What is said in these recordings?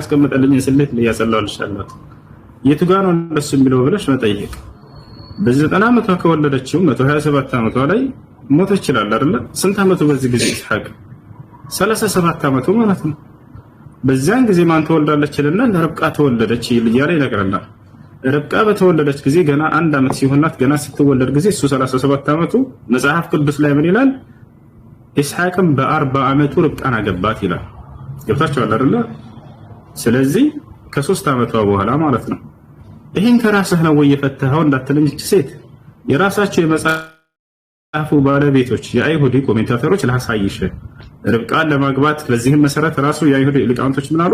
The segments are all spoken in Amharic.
ያስቀመጠልኝን ስሌት ያጸላልሻለሁ የቱ ጋር ነው እንደሱ የሚለው ብለሽ መጠየቅ በ90 ዓመቷ ከወለደችው 127 ዓመቷ ላይ ሞት ይችላል አይደል ስንት ዓመቱ በዚህ ጊዜ ኢስሐቅ 37 ዓመቱ ማለት ነው በዛን ጊዜ ማን ተወልዳለችልና ርብቃ ተወለደች ይያለ ይነግረናል ርብቃ በተወለደች ጊዜ ገና አንድ ዓመት ሲሆናት ገና ስትወለድ ጊዜ እሱ 37 ዓመቱ መጽሐፍ ቅዱስ ላይ ምን ይላል ኢስሐቅም በ40 ዓመቱ ርብቃን አገባት ይላል ገብታችኋል አይደል ስለዚህ ከ3 ዓመቷ በኋላ ማለት ነው ይሄን ከራስህ ነው ወይ የፈተኸው እንዳትለኝ እቺ ሴት የራሳቸው የመጽሐፉ ባለቤቶች የአይሁዲ ኮሜንታተሮች ላሳይሽ ርብቃን ለማግባት በዚህም መሰረት ራሱ የአይሁዲ ሊቃውንቶች ምን አሉ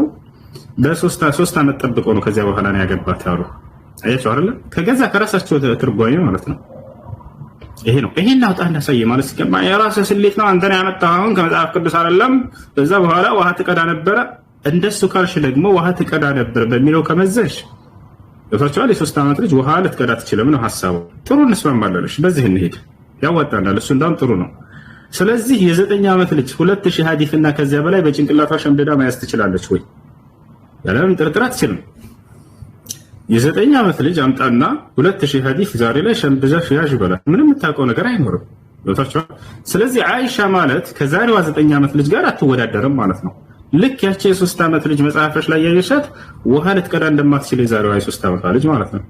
በ3 ዓመት ጠብቆ ነው ከዚያ በኋላ ነው ያገባት አሉ አያችሁ አይደል ከገዛ ከራሳቸው ትርጓሜ ማለት ነው ይሄ ነው ይሄን አውጣ እንዳሳየ ማለት ሲገባ የራስህ ስሌት ነው አንተ ያመጣው ከመጽሐፍ ቅዱስ አይደለም በዛ በኋላ ውሃ ትቀዳ ነበር እንደሱ ካልሽ ደግሞ ውሃ ትቀዳ ነበር በሚለው ከመዘሽ ወታቻለ የ3 ዓመት ልጅ ውሃ ልትቀዳ ትችልም ነው ሐሳቡ ጥሩ እንስማማለሽ በዚህ እንሄድ ያዋጣናል እሱ እንዳም ጥሩ ነው ስለዚህ የ9 ዓመት ልጅ 2000 ሐዲስና ከዚያ በላይ በጭንቅላቷ ሸምደዳ ማያስ ትችላለች ወይ ያለም ጥርጥር አትችልም የ9 ዓመት ልጅ አምጣና 2000 ሐዲስ ዛሬ ላይ ሸምደዳ ያዥ ይበላል ምንም የምታውቀው ነገር አይኖርም ወታቻለ ስለዚህ አይሻ ማለት ከዛሬዋ 9 ዓመት ልጅ ጋር አትወዳደርም ማለት ነው ልክ ያቺ የ3 ዓመት ልጅ መጽሐፍሽ ላይ ያየሻት ውሃ ልትቀዳ እንደማትችል የዛሬዋ የ3 ዓመት ልጅ ማለት ነው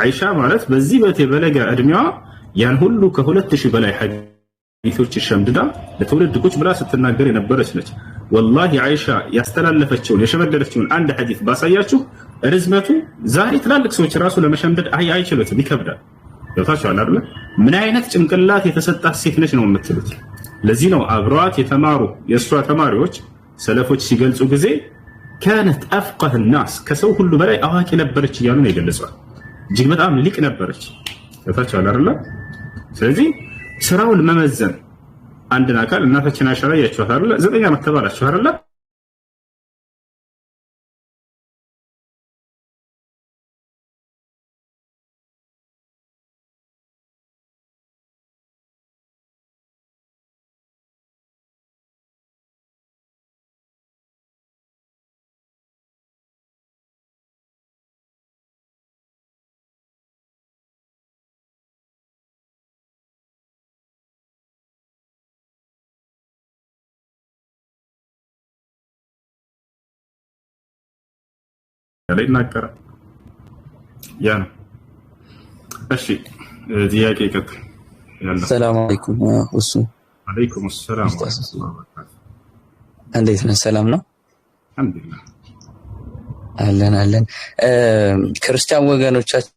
አይሻ ማለት በዚህ በለጋ እድሜዋ ያን ሁሉ ከ2000 በላይ ሐዲሶች ሸምድዳ ለትውልድ ቁጭ ብላ ስትናገር የነበረች ነች ወላሂ አይሻ ያስተላለፈችውን የሸመደደችውን አንድ ሐዲስ ባሳያችሁ ርዝመቱ ዛሬ ትላልቅ ሰዎች ራሱ ለመሸምደድ አይችሉትም ይከብዳል ያታችኋል አይደል ምን አይነት ጭንቅላት የተሰጣት ሴት ነች ነው የምትሉት ለዚህ ነው አብሯት የተማሩ የሷ ተማሪዎች ሰለፎች ሲገልጹ ጊዜ كانت افقه الناس ከሰው ሁሉ በላይ አዋቂ ነበረች እያሉ ነው የገለጿት እጅግ በጣም ሊቅ ነበረች ያታችኋል አይደል ስለዚህ ስራውን መመዘን አንድን አካል እናታችን አይሻ ላይ ያቻው አይደል 9 ዓመት ተባላችሁ አይደል ላይ እናቀራለን ያ ነው እሺ ጥያቄ ይቀጥል ያለው ሰላም አለይኩም እሱ አለይኩም ሰላም እንዴት ነህ ሰላም ነው አልሐምዱሊላህ አለን ክርስቲያን ወገኖቻችን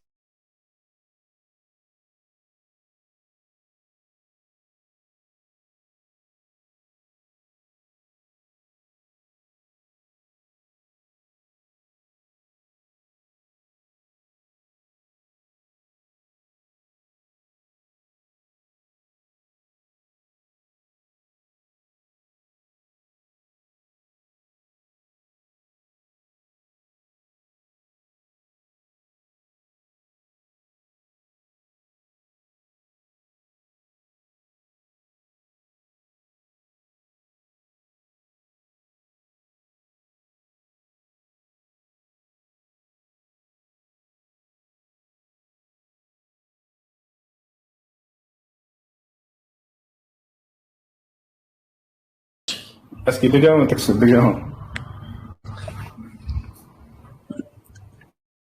እስኪ ድጋው ተክስብ ድጋው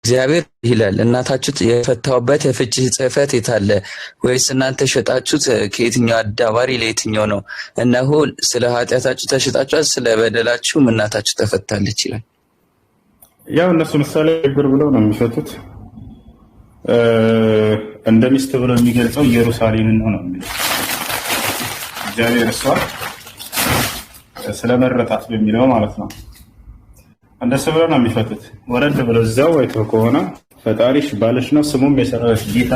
እግዚአብሔር ይላል እናታችሁት የፈታውበት የፍቺ ጽሕፈት የታለ ወይስ እናንተ ሸጣችሁት ከየትኛው አዳባሪ ለየትኛው ነው እነሆ ስለ ኃጢያታችሁ ተሸጣችኋል ስለ በደላችሁም እናታችሁ ተፈታለች ይላል ያው እነሱ ምሳሌ ግር ብለው ነው የሚፈቱት እንደ ሚስት ብለው የሚገልጸው ኢየሩሳሌምን ነው እግዚአብሔር እሷ ስለመረጣት በሚለው ማለት ነው እንደሱ ብለው ነው የሚፈቱት ወረድ ብለው እዛው አይተው ከሆነ ፈጣሪሽ ባልሽ ነው ስሙም የሰራዊት ጌታ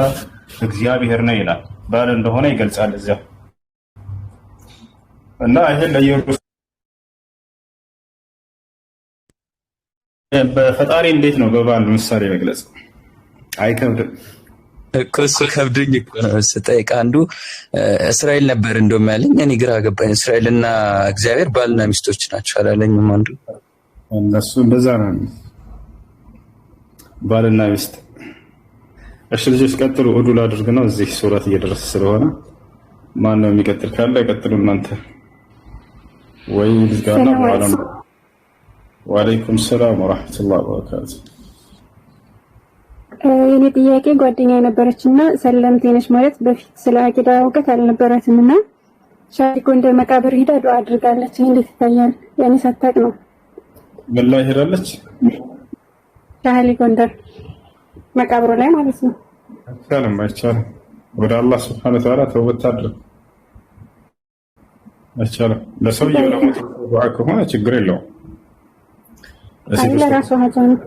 እግዚአብሔር ነው ይላል ባል እንደሆነ ይገልጻል እዛው እና ይሄ ለኢየሩሳሌም በፈጣሪ እንዴት ነው በባል ምሳሌ መግለጽ አይከብድም እኮ ከብዱኝ እኮ ነው ስጠይቅ አንዱ እስራኤል ነበር እንደውም ያለኝ እኔ ግራ ገባኝ እስራኤልና እግዚአብሔር ባልና ሚስቶች ናቸው አላለኝም አንዱ እነሱ እንደዛ ነው ባልና ሚስት። እሺ ልጆች ቀጥሉ። ኡዱል አድርግ ነው እዚህ ሱረት እየደረሰ ስለሆነ ማን ነው የሚቀጥል ካለ ይቀጥሉ እናንተ ወይ ልዝጋና በኋላ። ወአለይኩም ሰላም ወራህመቱላሂ ወበረካቱ። የኔ ጥያቄ ጓደኛ የነበረችና ሰለምቴ ነች ማለት በፊት ስለ አቂዳ እውቀት አልነበራትምና ሻሂ ጎንደር መቃብር ሄዳ ዱዓ አድርጋለች። እንዴት ይታያል? ያኔ ሳታውቅ ነው። ምን ላይ ሄዳለች? ሻሂ ጎንደር መቃብሩ ላይ ማለት ነው። አይቻልም። ወደ አላህ ሱብሓነሁ ወተዓላ ተውበት አድርግ። አይቻልም። ለሰውየው ለሞት ዱዓ ከሆነ ችግር የለውም። ለራሱ ሀጃ ነው።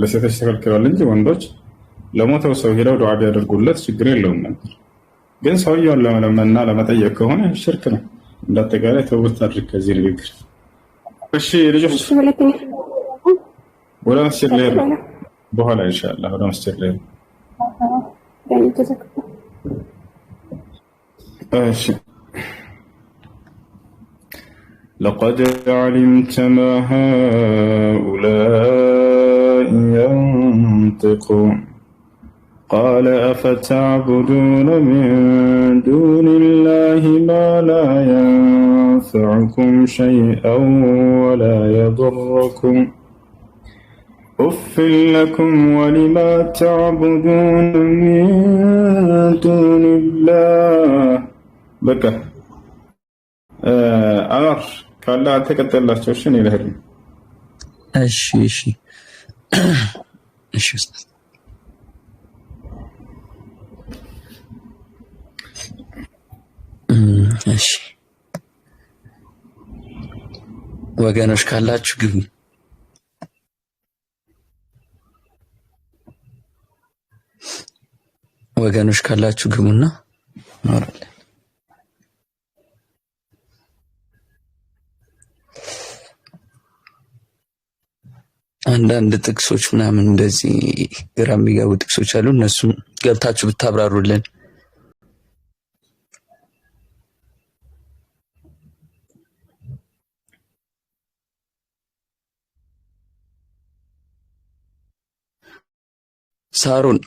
ለሴቶች ተከልክሏል እንጂ ወንዶች ለሞተው ሰው ሄደው ዱዓ ቢያደርጉለት ችግር የለውም ነበር። ግን ሰውየውን ለመለመንና ለመጠየቅ ከሆነ ሽርክ ነው። እንዳጠቃላይ ተውበት አድርግ ከዚህ ንግግር። እሺ ልጆች ወደ መስጂድ ላይ ነው በኋላ ኢንሻአላህ ወደ መስጂድ ላይ ነው። እሺ لقد علمت ما هؤلاء ينطقون قال أفتعبدون من دون الله ما لا ينفعكم شيئا ولا يضركم أف لكم ولما تعبدون من دون الله بكى أمر قال لا تقتل الله توشن إلى هرم እሺ እሺ ወገኖች ካላችሁ ግቡ። ወገኖች ካላችሁ ግቡና እናወራለን። አንዳንድ ጥቅሶች ምናምን እንደዚህ ግራ የሚገቡ ጥቅሶች አሉ። እነሱም ገብታችሁ ብታብራሩልን። ሳሩን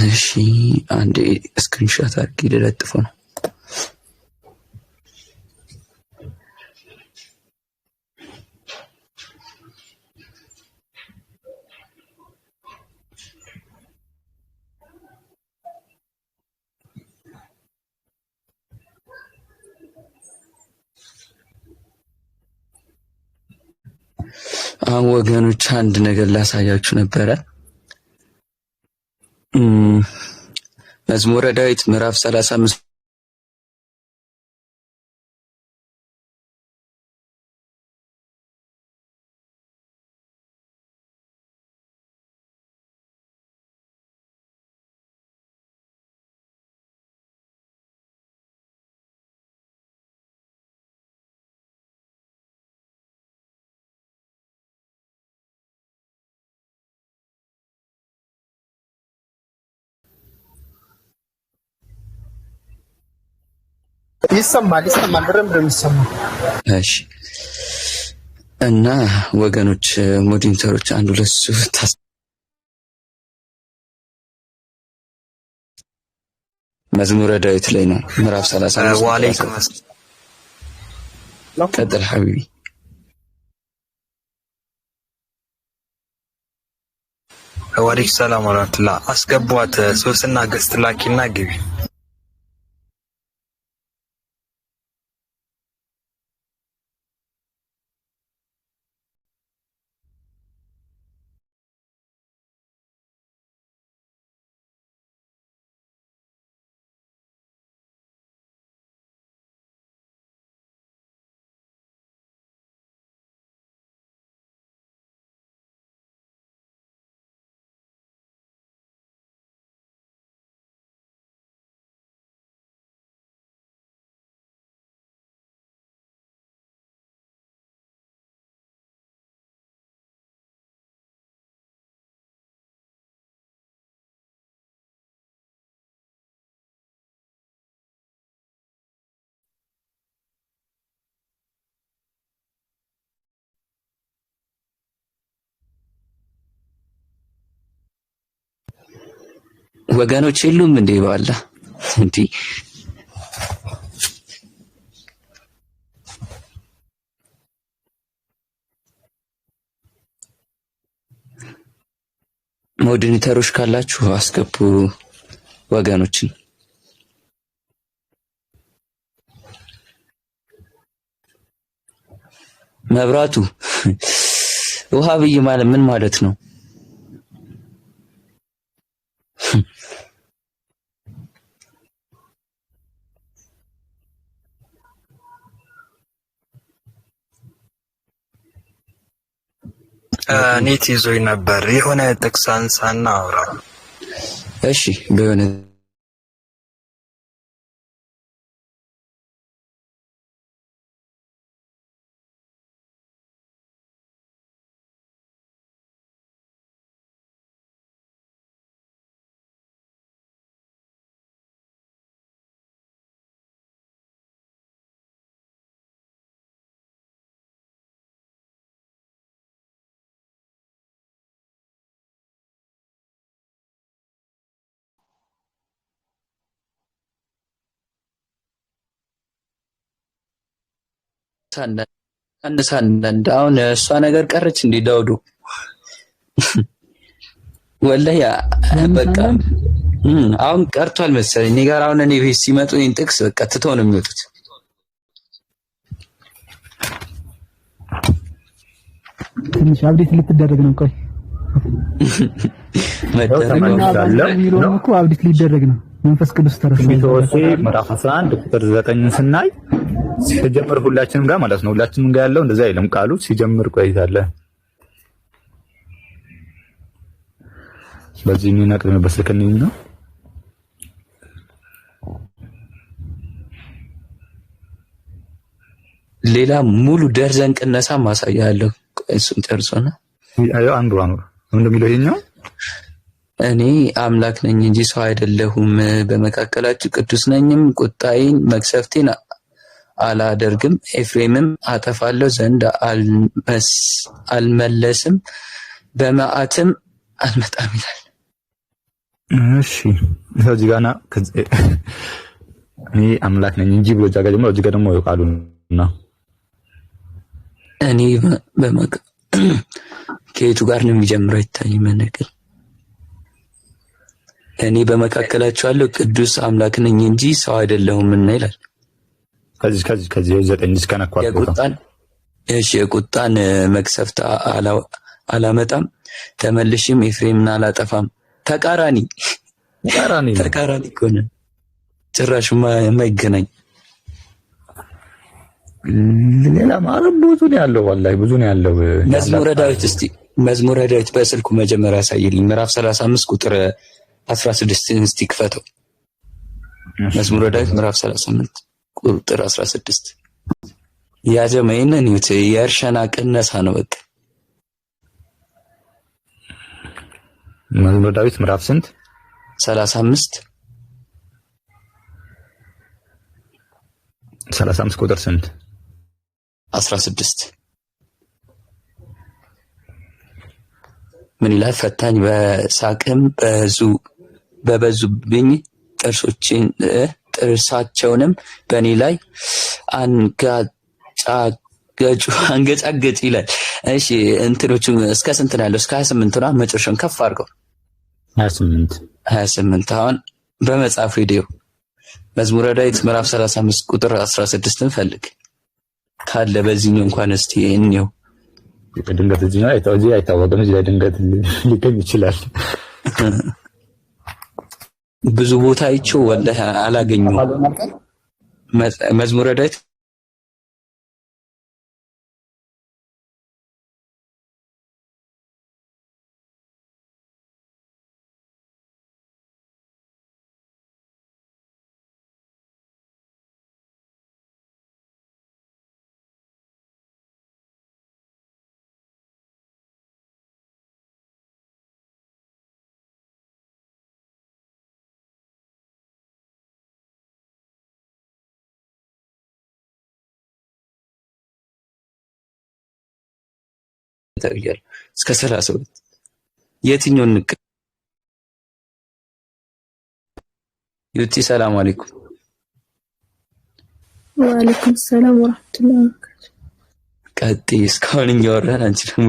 እሺ አንዴ ስክሪንሾት አድርጌ ልለጥፈው ነው። አሁን ወገኖች አንድ ነገር ላሳያችሁ ነበረ። መዝሙረ ዳዊት ምዕራፍ 35 ይሰማል በደንብ ነው የሚሰማው። እሺ እና ወገኖች ሞዲንተሮች አንዱ ለሱ መዝሙረ ዳዊት ላይ ነው ምዕራፍ 35 ወአለይኩም ቀጥል ሐቢቢ ወአለይኩም ሰላም ወራህመቱላህ አስገቧት ሶስና ገስት ላኪና ግቢ ወገኖች የሉም እንዴ ባላ እንዴ ሞዲኒተሮች ካላችሁ አስገቡ ወገኖችን መብራቱ ውሃ ብዬ ማለት ምን ማለት ነው? ኔት ይዞኝ ነበር የሆነ ጥቅስ አንሳና አውራ። እሺ በሆነ አንሳንዳ አሁን እሷ ነገር ቀረች እንዴ ዳውዱ ወላሂ በቃ አሁን ቀርቷል መሰለኝ እኔ ጋር አሁን እኔ ቤት ሲመጡ ይሄን ጥቅስ በቃ ትተው ነው የሚወጡት ትንሽ አብዴት ልትደረግ ነው ቆይ ነው እኮ አብዴት ሊደረግ ነው መንፈስ ቅዱስ ተረፈ ምዕራፍ 11 ቁጥር 9 ስናይ ሲጀምር ሁላችንም ጋር ማለት ነው ሁላችንም ጋር ያለው እንደዛ አይልም ቃሉ ሲጀምር ቆይታለ በዚህ የሚነቅም በስልክኝ ነው ሌላ ሙሉ ደርዘን ቅነሳ ማሳያለሁ እሱን ጨርሶና አዩ አንዱ እንደሚለው ይሄኛው እኔ አምላክ ነኝ እንጂ ሰው አይደለሁም በመካከላችሁ ቅዱስ ነኝም ቁጣዬን መክሰፍቴን አላደርግም ኤፍሬምም አጠፋለሁ ዘንድ አልመለስም በመዓትም አልመጣም ይላል እሺ ስለዚህ ጋና እኔ አምላክ ነኝ እንጂ ብሎ ጃጋ ደግሞ እዚህ ጋር ደግሞ ይቃሉና እኔ ከየቱ ጋር ነው የሚጀምረው ይታይ መነገር እኔ በመካከላችሁ ያለው ቅዱስ አምላክ ነኝ እንጂ ሰው አይደለሁም እና ይላል ከዚህ ዘጠኝ እስከነኳት የቁጣን እሺ የቁጣን መክሰፍት አላመጣም ተመልሽም ኤፍሬምን አላጠፋም ተቃራኒ ኮነ ጭራሽ የማይገናኝ ሌላ ማለት ብዙ ነው ያለው ወላሂ ብዙ ነው ያለው መዝሙረ ዳዊት በስልኩ መጀመሪያ ያሳየልኝ ምዕራፍ 35 ቁጥር 16 እስቲ ክፈተው መዝሙረ ዳዊት ምዕራፍ 38 ቁጥር 16 ያጀመይነን ይውት የእርሻና ቅነሳ ነው በቃ መዝሙረ ዳዊት ምዕራፍ ስንት 35 35 ቁጥር ስንት? 16 ምን ይላል? ፈታኝ በሳቅም በበዙብኝ ጥርሳቸውንም በእኔ ላይ አንገጫገጭ ይላል። እሺ እንትኖቹ እስከ ስንት ነው ያለው? እስከ 28 ነው። መጨረሻውን ከፍ አድርገው 28 አሁን በመጽሐፍ ቪዲዮ መዝሙረ ዳዊት ምዕራፍ 35 ቁጥር 16ን ፈልግ ካለ በዚህኛው እንኳን እስቲ እንየው። ድንገት እዚህ ነው አይታወቅም። እዚህ ላይ ድንገት ሊገኝ ይችላል። ብዙ ቦታ አይቼው ወላሂ አላገኘሁም። መዝሙረ ዳዊት ተብያለሁ እስከ 32 የትኛውን ንቅ ዩቲ ሰላም አለይኩም። ወአለይኩም ሰላም ወራህመቱላሂ ወበረካቱ። ቀጥይ እስካሁን እያወራን አንቺ ደግሞ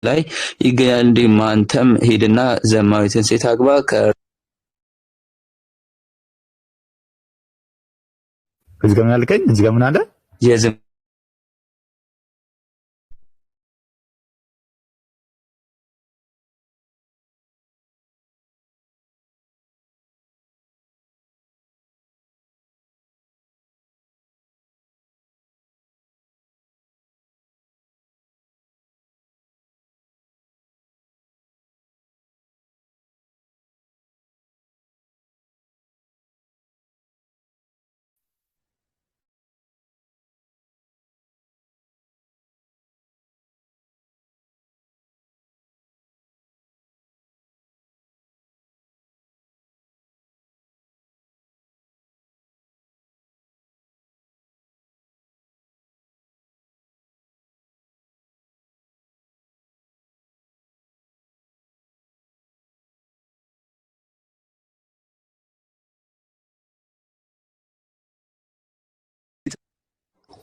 ላይ ይገኛል። እንዴም አንተም ሄድና ዘማዊትን ሴት አግባ እዚህ ጋር ምን አልከኝ? እዚህ ጋር ምን አለ? የዝም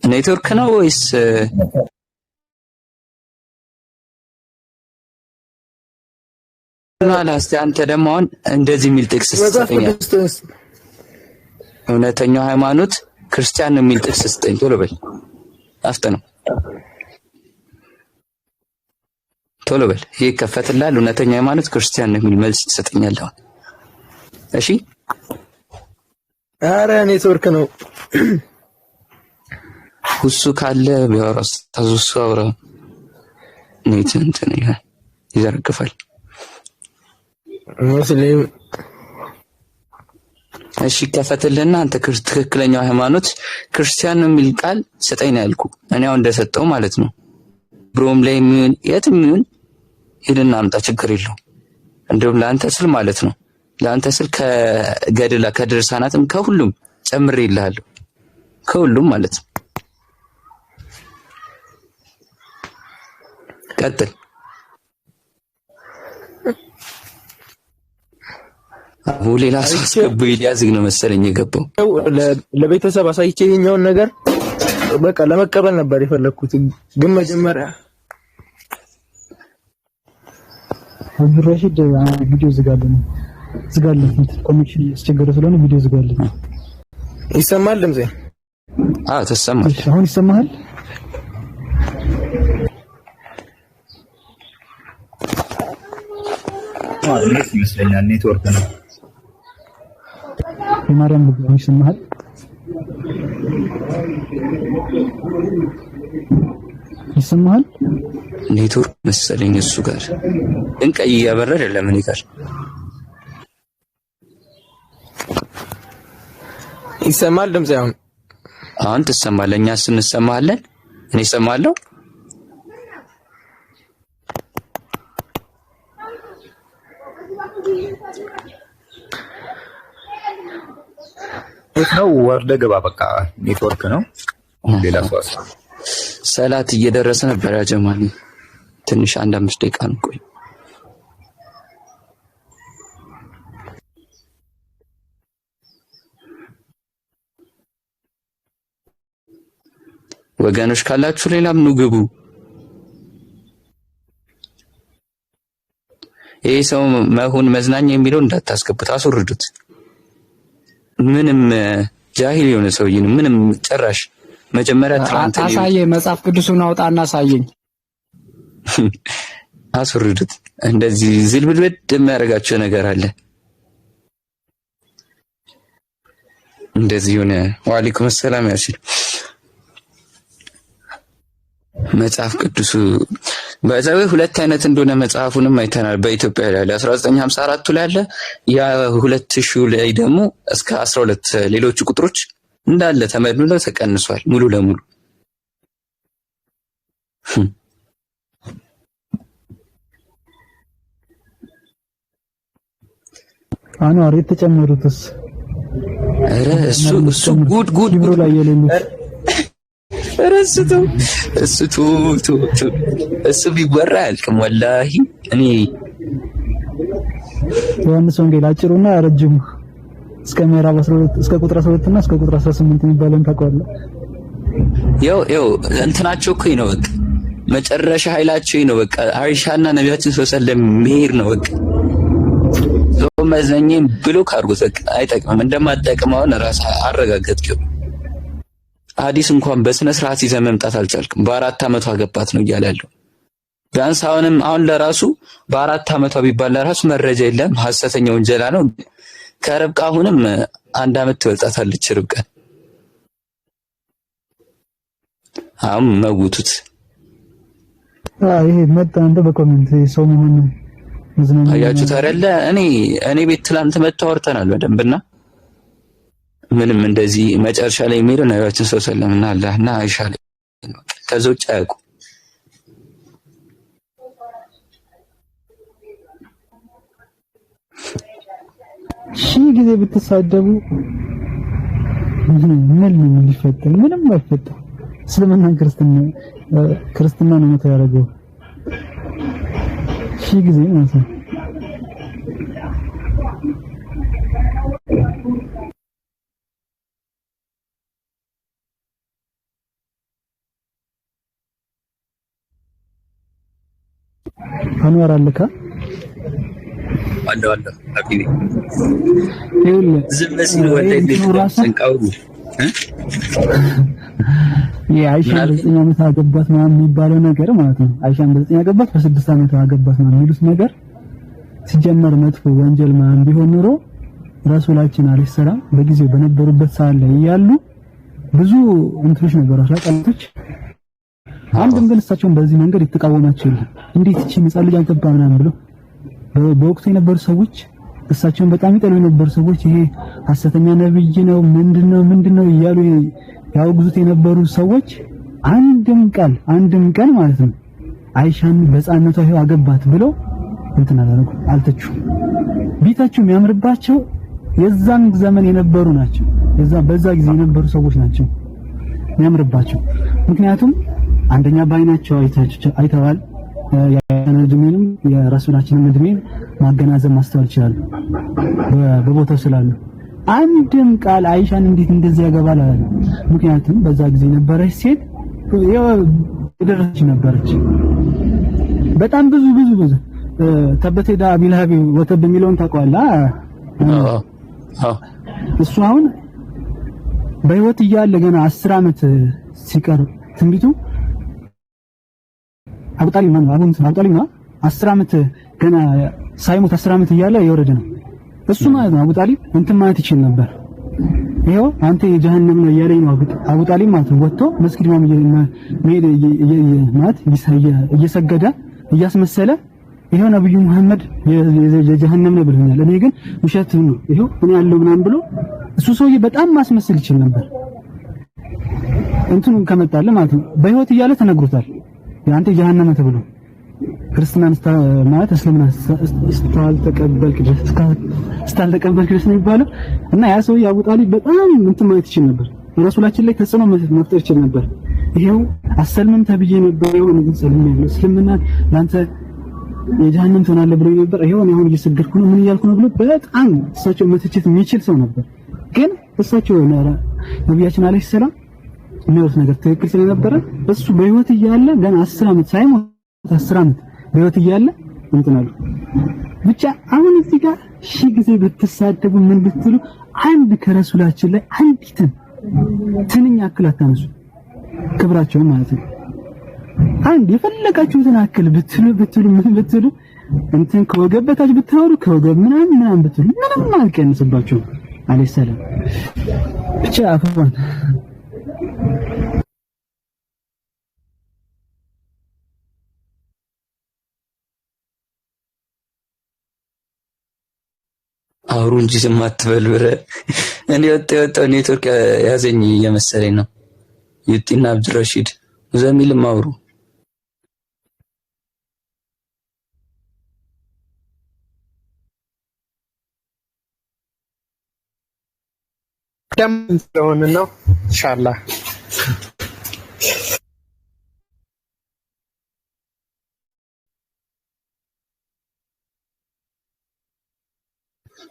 ኔትወርክ ነው ወይስ ናላስቲ? አንተ ደግሞ አሁን እንደዚህ የሚል ጥቅስ ስጠኝ። እውነተኛው ሃይማኖት ክርስቲያን ነው የሚል ጥቅስ ስጠኝ። ቶሎ በል አፍጥነው፣ ቶሎ በል። ይሄ ከፈትላል። እውነተኛው ሃይማኖት ክርስቲያን ነው የሚል መልስ ትሰጠኛለህ አሁን። እሺ ኧረ ኔትወርክ ነው። ሁሱ ካለ ቢያወራስ ታዙሱ አውራ ኔት እንትን ይዘረግፋል። ሙስሊም እሺ ከፈትልና አንተ ትክክለኛው ሃይማኖት ክርስቲያን ነው የሚል ቃል ስጠኝ ነው ያልኩህ። እኔ አሁን እንደሰጠው ማለት ነው። ብሮም ላይ የሚሆን የትም ይሁን ሄድና አምጣ፣ ችግር የለውም። እንደውም ለአንተ ስል ማለት ነው፣ ለአንተ ስል ከገድላ ከድርሳናትም ከሁሉም ጨምሬ ይልሃለሁ፣ ከሁሉም ማለት ነው። ቀጥል። አቡ ሌላ ሰው አስገቡ ሊያዝግ ነው መሰለኝ የገባው። ለቤተሰብ አሳይቼ የኛውን ነገር በቃ ለመቀበል ነበር የፈለኩት፣ ግን መጀመሪያ አብዱራሺድ ቪዲዮ ዝጋለን ኮኔክሽን ያስቸገረ ስለሆነ ቪዲዮ ዝጋለን። ይሰማል ድምጼ? አዎ ተሰማል። አሁን ይሰማሃል? ይመስለኛል ኔትወርክ ነው። የማርያም ልጅ ይሰማሃል? ይሰማሃል? ኔትወርክ መሰለኝ እሱ ጋር ግን ቀይ እያበረረ ለምን ይቀር? ይሰማል ድምጽ? አሁን ትሰማለህ? እኛ ስንሰማለን እኔ እሰማለሁ። ነው ወርደ ገባ በቃ ኔትወርክ ነው። ሌላ ሷስ ሰላት እየደረሰ ነበር ያ ጀማል። ትንሽ 1-5 ደቂቃ ነው ቆይ። ወገኖች ካላችሁ ሌላም ኑ ግቡ። ይሄ ሰው መሆን መዝናኛ የሚለው እንዳታስገቡት፣ አስወርዱት። ምንም ጃሂል የሆነ ሰውዬ ነው። ምንም ጭራሽ መጀመሪያ ትራንት አሳየኝ፣ መጽሐፍ ቅዱስን አውጣና አሳየኝ። አስወርዱት። እንደዚህ ዝልብልብድ የሚያደርጋቸው ነገር አለ። እንደዚህ ሆነ። ወአለይኩም ሰላም ያሲል መጽሐፍ ቅዱስ በዛው ሁለት አይነት እንደሆነ መጽሐፉንም አይተናል። በኢትዮጵያ ላይ 1954 ላይ አለ፣ ያ 2000 ላይ ደግሞ እስከ 12 ሌሎች ቁጥሮች እንዳለ ተመድምለው ተቀንሷል ሙሉ ለሙሉ። አንዋር የተጨመሩትስ ኧረ እሱ ጉድ ብሎ ላይ የሌሉት እሱ ቢወራ አያልቅም ወላሂ። እኔ ዮሐንስ ወንጌል አጭሩና ረጅሙ እስከ ምዕራፍ 12 እስከ ቁጥር 12 እና እስከ ቁጥር 18 የሚባለውን ታውቃለህ? ያው እንትናቸው እኮ ነው በቃ መጨረሻ ኃይላቸው ነው በቃ አይሻና ነቢያችን ሰለላሁ ዐለይሂ ወሰለም መሄድ ነው በቃ። ሰው መዘኘም ብሎ ካርጎት በቃ አይጠቅምም። እንደማትጠቅመውን ራስ አረጋገጥከው። ሐዲስ እንኳን በስነ ስርዓት ይዘህ መምጣት አልቻልክም። በ4 ዓመቷ አገባት ነው እያለ ያለው። ቢያንስ አሁን ለራሱ በ4 ዓመቷ ቢባል ለራሱ መረጃ የለም፣ ሐሰተኛ ወንጀላ ነው። ከርብቃ አሁንም 1 ዓመት ትበልጣታለች ርብቃ። አሁን መውቱት። ይሄ መጣ እንደ በኮሜንት ሰው መሆን መዝናኛ አያችሁት አይደለ? እኔ ቤት ትላንት መጥተው አውርተናል በደንብና ምንም እንደዚህ መጨረሻ ላይ የሚለው ነቢያችን ሰለላሁ ዐለይሂ ወሰለም እና አላህና አይሻ ላይ ከዛ ውጭ አያውቁም። ሺህ ጊዜ ብትሳደቡ ምን ሊፈጠር? ምንም አይፈጠር። እስልምና ክርስትና ነው መተው ያደረገው ሺህ ጊዜ ማለት ነው። አንዋር አለካ አለ አቢቢ ይሁን ዝም ሲል ወደ ተንቃው የአይሻን 9 ዓመት አገባት ማለት የሚባለው ነገር ማለት ነው። አይሻን 9 አገባት በ6 ዓመት አገባት ማለት የሚሉት ነገር ሲጀመር መጥፎ ወንጀል ማን ቢሆን ኑሮ ረሱላችን አለይሂ ሰላም በጊዜው በነበሩበት ሰዓት ላይ ያሉ ብዙ እንትሮች ነገሮች አጣጥቶች አንድም ግን እሳቸውን በዚህ መንገድ የተቃወማቸው የለም። እንዴት እቺ ህፃን ልጅ አገባ ምናምን ብለው በወቅቱ የነበሩ ሰዎች እሳቸውን በጣም ይጠሉ የነበሩ ሰዎች ይሄ ሐሰተኛ ነብይ ነው ምንድነው እያሉ ያወግዙት የነበሩ ሰዎች አንድም ቀን ማለት ነው አይሻን በሕፃንነቷ ይሄው አገባት ብለው እንትን አላረጉ አልተቹ። ቢታቸው የሚያምርባቸው የዛን ዘመን የነበሩ ናቸው። በዛ ጊዜ የነበሩ ሰዎች ናቸው የሚያምርባቸው። ምክንያቱም አንደኛ ባይናቸው አይተዋል። የነድሜንም የራሱላችንን እድሜን ማገናዘብ ማስተዋል ይችላል በቦታው ስላሉ። አንድም ቃል አይሻን እንዴት እንደዚህ ያገባል አላለ። ምክንያቱም በዛ ጊዜ ነበረች ሴት የደረሰች ነበረች። በጣም ብዙ ተበቴዳ ቢልሃቢ ወተብ የሚለውን ታውቀዋለህ? እሱ አሁን በህይወት እያለ ገና 10 ዓመት ሲቀር ትንቢቱ አቡጣሊ ማን አቡጣሊ ነው 10 ዓመት ገና ሳይሞት 10 ዓመት እያለ የወረደ ነው እሱ ማለት ነው። አቡጣሊ እንትን ማለት ይችል ነበር ይሄው አንተ የጀሃነም ነው እያለኝ ነው አቡ ጣሊብ ማለት ነው። ወጥቶ መስጊድ መሄድ ማለት እየሰገደ እያስመሰለ ይሄው ነብዩ መሐመድ የጀሃነም ነው ብለኛል። እኔ ግን ውሸት ነው ይሄው እኔ ያለው ምናምን ብሎ እሱ ሰውዬ በጣም ማስመሰል ይችል ነበር። እንትኑ ከመጣለ ማለት ነው በህይወት እያለ ተነግሮታል። ያንተ ጀሃነም ተብሎ ክርስቲያንን ማለት እስልምና ስታልተቀበልክ ድረስ ነው የሚባለው። እና ያ ሰው አቡ ጣሊብ በጣም እንትን ማለት ይችል ነበር። ረሱላችን ላይ ተጽዕኖ መፍጠር ይችል ነበር። ይሄው አሰልምም ተብዬ ነበር ይሄው ንግስ እስልምና ላንተ የጀሃነም ትሆናለህ ብሎ ነበር። ይሄው አሁን እየሰገድኩ ነው ምን እያልኩ ነው ብሎ በጣም እሳቸው መተቸት የሚችል ሰው ነበር። ግን እሳቸው ነብያችን አለይሂ ሰላም የሚሉት ነገር ትክክል ስለነበረ እሱ በህይወት እያለ ገና 10 ዓመት ሳይሞት 10 ዓመት በህይወት እያለ እንትናሉ ብቻ አሁን እዚህ ጋር ሺህ ጊዜ ብትሳደቡ ምን ብትሉ አንድ ከረሱላችን ላይ አንዲትን ትንኛ አክል አታነሱ። ክብራቸውን ማለት ነው። አንድ የፈለጋችሁትን አክል ብትሉ ምን ብትሉ እንትን ከወገብ በታች ብታወሩ ከወገብ ምናምን ብትሉ ምንም አልቀንስባችሁም። አለይሂ ሰላም ብቻ አፈዋን አውሩ እንጂ ዝም አትበል ብለህ እኔ ወጣው ኔትወርክ ያዘኝ እየመሰለኝ ነው። ዩቲና አብዱረሺድ ዘሚልም አውሩ ደም ስለሆነ ነው ኢንሻአላህ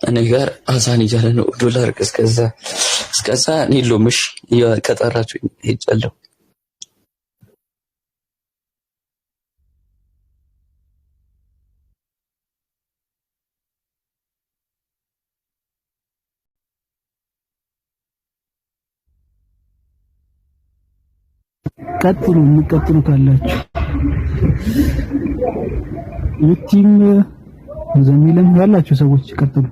እኔ ጋር አዛን እያለ ነው ዶላር እስከዛ እኔ ሎምሽ ከጠራችሁ ሄጃለሁ። ቀጥሉ ካላችሁ ዩቲም ዘሚልም ያላችሁ ሰዎች ቀጥሉ።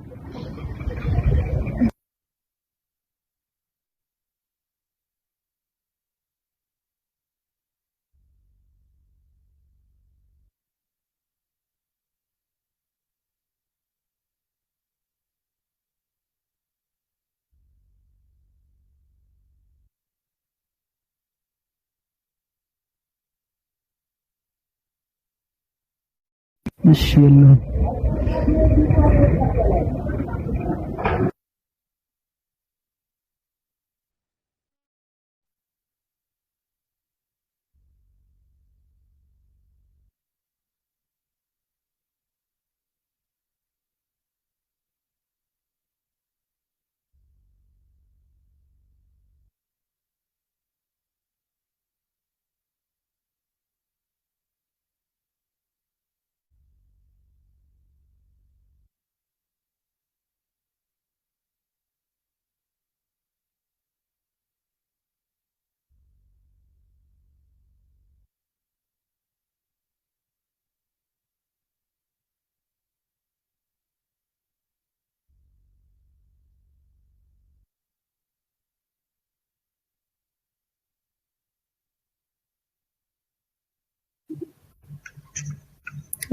እሺ የለውም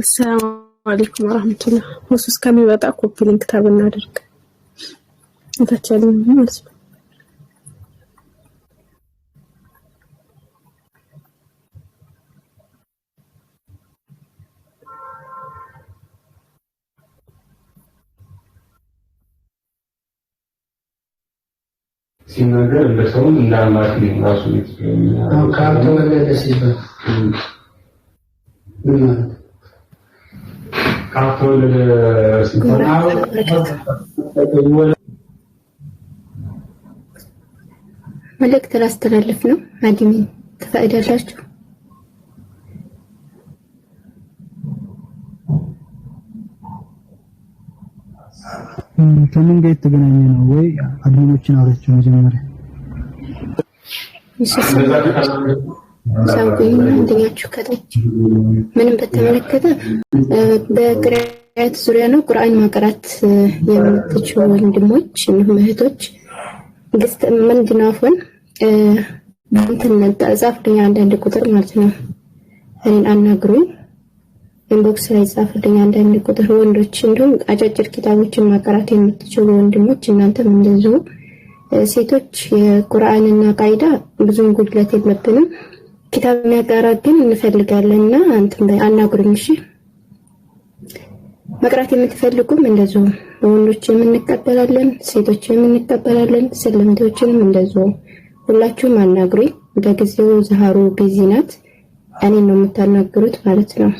السلام عليكم ورحمة الله وسوس كمي بقى كوبلين كتاب النادرك انت تشالين مالس ሲናገር እንደሰውን እንዳማክኝ ራሱ ነው ካርቶ ወለደሲበ ካርቶ ወለደሲበ መልእክት ላስተላልፍ ነው። አድሚን ትፈቅዳላችሁ? ከምን ጋር የተገናኘ ነው ወይ አድሚኖችን አውራቸው መጀመሪያ ሳውቁኝ አንደኛችሁ ከታች ምንም በተመለከተ በቅራአት ዙሪያ ነው። ቁርአን ማቅራት የምትችሉ ወንድሞች እንዲሁም እህቶች ግስት ምንድነው አሁን እንትን ጻፍልኝ አንዳንድ ቁጥር ማለት ነው እኔን አናግሩኝ ኢንቦክስ ላይ ጻፍልኝ አንዳንድ ቁጥር ወንዶች እንዲሁም አጫጭር ኪታቦችን ማቀራት የምትችሉ ወንድሞች እናንተም እንደዚሁ ሴቶች የቁርአንና ቃይዳ ብዙም ጉድለት የለብንም ኪታብ የሚያቀራ ግን እንፈልጋለንና አንተም አናግሩኝ እሺ መቅራት የምትፈልጉም እንደዚሁ ወንዶችም እንቀበላለን ሴቶችም እንቀበላለን ሰለምቶችንም እንደዚሁ ሁላችሁም አናግሩኝ በጊዜው ዘሃሩ ቢዚ ናት እኔ ነው የምታናግሩት ማለት ነው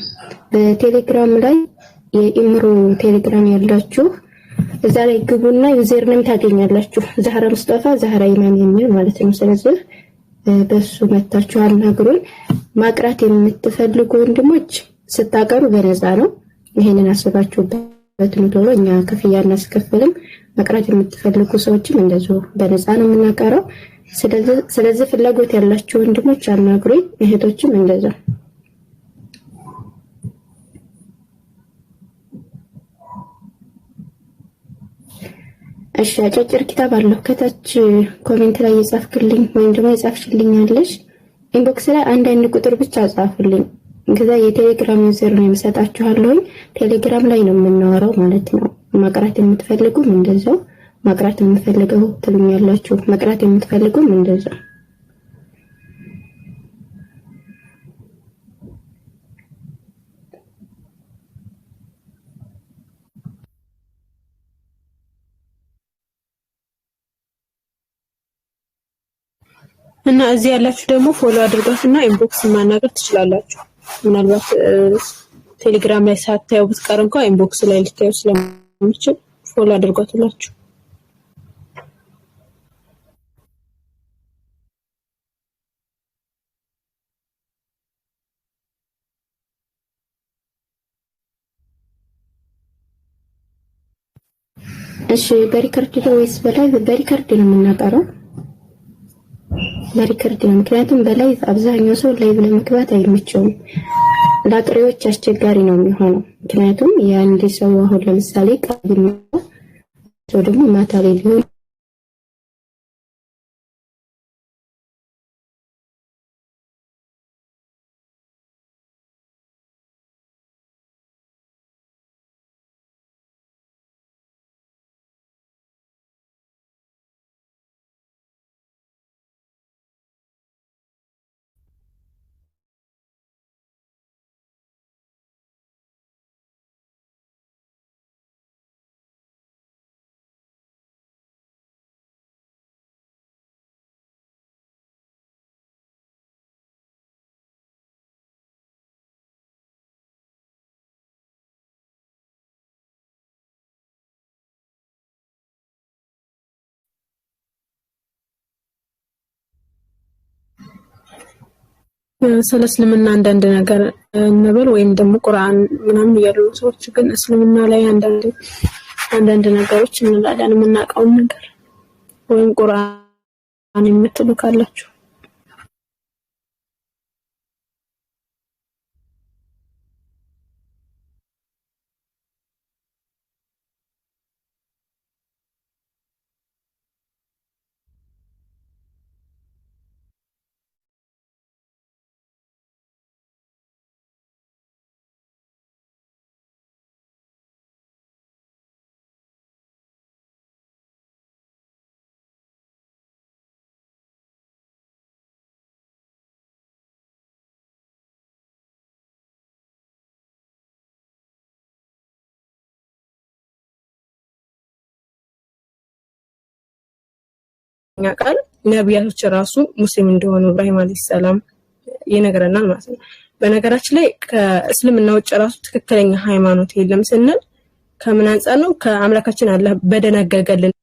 በቴሌግራም ላይ የኢምሮ ቴሌግራም ያላችሁ እዛ ላይ ግቡና ዩዘር ኔም ታገኛላችሁ ዛህራ ሙስጠፋ ዛህራ ኢማም የሚል ማለት ነው ስለዚህ በሱ መታችሁ አናግሩኝ ማቅራት የምትፈልጉ ወንድሞች ስታቀሩ በነፃ ነው ይሄንን አስባችሁበት ነው ቶሎ እኛ ክፍያ እናስከፍልም ማቅራት የምትፈልጉ ሰዎችም እንደዚሁ በነፃ ነው የምናቀረው ስለዚህ ፍላጎት ያላችሁ ወንድሞች አናግሩኝ እህቶችም እንደዛው እሺ አጫጭር ኪታብ አለው ከታች ኮሜንት ላይ የጻፍክልኝ ወይም ደግሞ የጻፍሽልኛለሽ ኢንቦክስ ላይ አንዳንድ ቁጥር ብቻ ጻፉልኝ ከዛ የቴሌግራም ዩዘር ነው የምሰጣችኋለሁ ቴሌግራም ላይ ነው የምናወራው ማለት ነው ማቅራት የምትፈልጉም እንደዛው ማቅራት የምትፈልጉ ትሉኛላችሁ ማቅራት የምትፈልጉም እንደዛው እና እዚህ ያላችሁ ደግሞ ፎሎ አድርጋችሁና ኢንቦክስ ማናገር ትችላላችሁ ምናልባት ቴሌግራም ላይ ሳታዩ ብትቀር እንኳን ኢንቦክስ ላይ ልታዩ ስለምትችሉ ፎሎ አድርጓትላችሁ እሺ በሪከርድ ነው ወይስ በላይ በሪከርድ ነው የምናቀረው በሪከርድ ነው ምክንያቱም በላይ አብዛኛው ሰው ላይ ለመግባት አይመቸውም ላጥሪዎች አስቸጋሪ ነው የሚሆነው ምክንያቱም የአንድ ሰው አሁን ለምሳሌ ቃል ሰው ደግሞ ማታ ላይ ሊሆን ስለ እስልምና አንዳንድ ነገር እንበል ወይም ደግሞ ቁርአን ምናምን ያሉ ሰዎች ግን እስልምና ላይ አንዳንድ ነገሮች እንላለን የምናውቀው ነገር ወይም ቁርአን የምትሉ ካላችሁ ቃል ነብያቶች ራሱ ሙስሊም እንደሆኑ ኢብራሂም አለይሂ ሰላም ይነግረናል ማለት ነው በነገራችን ላይ ከእስልምና ውጭ ራሱ ትክክለኛ ሃይማኖት የለም ስንል ከምን አንፃር ነው ከአምላካችን አላህ በደነገገልን